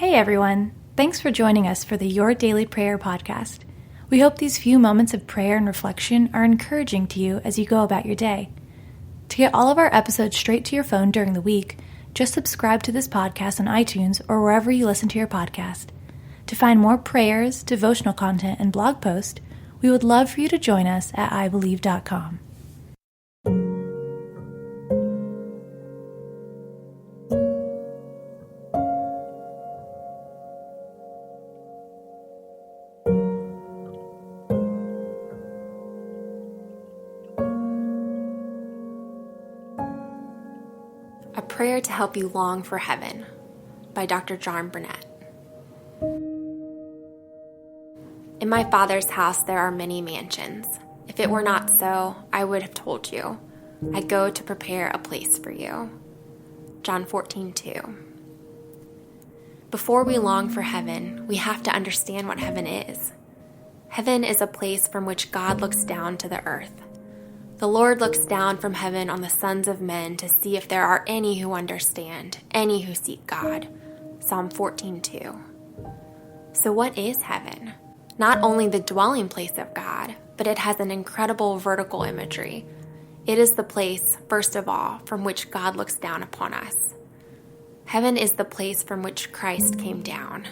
Hey everyone, thanks for joining us for the Your Daily Prayer podcast. We hope these few moments of prayer and reflection are encouraging to you as you go about your day. To get all of our episodes straight to your phone during the week, just subscribe to this podcast on iTunes or wherever you listen to your podcast. To find more prayers, devotional content, and blog posts, we would love for you to join us at ibelieve.com. A Prayer to Help You Long for Heaven by Dr. John-Barnett. In my Father's house there are many mansions. If it were not so, I would have told you. I go to prepare a place for you. John 14:2. Before we long for heaven, we have to understand what heaven is. Heaven is a place from which God looks down to the earth. The Lord looks down from heaven on the sons of men to see if there are any who understand, any who seek God. Psalm 14:2. So what is heaven? Not only the dwelling place of God, but it has an incredible vertical imagery. It is the place, first of all, from which God looks down upon us. Heaven is the place from which Christ came down.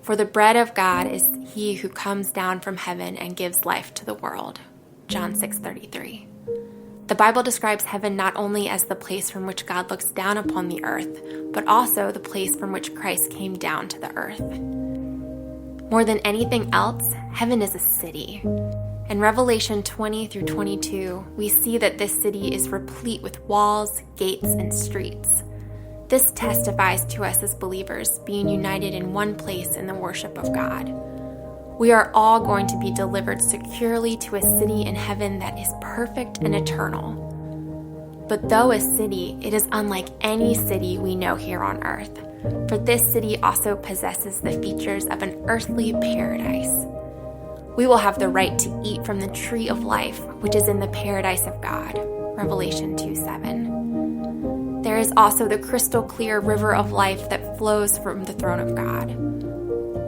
For the bread of God is he who comes down from heaven and gives life to the world. John 6:33. The Bible describes heaven not only as the place from which God looks down upon the earth, but also the place from which Christ came down to the earth. More than anything else, heaven is a city. In Revelation 20 through 22, we see that this city is replete with walls, gates, and streets. This testifies to us as believers being united in one place in the worship of God. We are all going to be delivered securely to a city in heaven that is perfect and eternal. But though a city, it is unlike any city we know here on earth, for this city also possesses the features of an earthly paradise. We will have the right to eat from the tree of life, which is in the paradise of God. Revelation 2:7. There is also the crystal clear river of life that flows from the throne of God.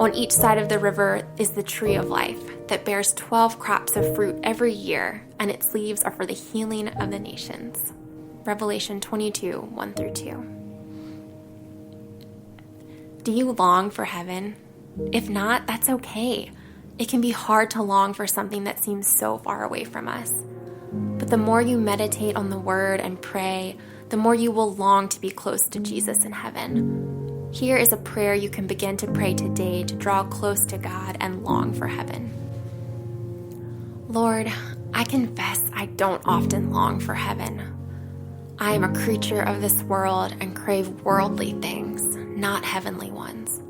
On each side of the river is the tree of life that bears 12 crops of fruit every year, and its leaves are for the healing of the nations. Revelation 22:1-2. Do you long for heaven? If not, that's okay. It can be hard to long for something that seems so far away from us. But the more you meditate on the word and pray, the more you will long to be close to Jesus in heaven. Here is a prayer you can begin to pray today to draw close to God and long for heaven. Lord, I confess I don't often long for heaven. I am a creature of this world and crave worldly things, not heavenly ones.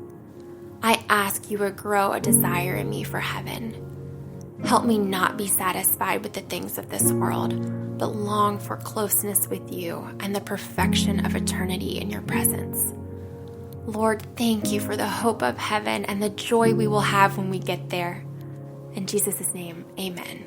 I ask you would grow a desire in me for heaven. Help me not be satisfied with the things of this world, but long for closeness with you and the perfection of eternity in your presence. Lord, thank you for the hope of heaven and the joy we will have when we get there. In Jesus' name, amen.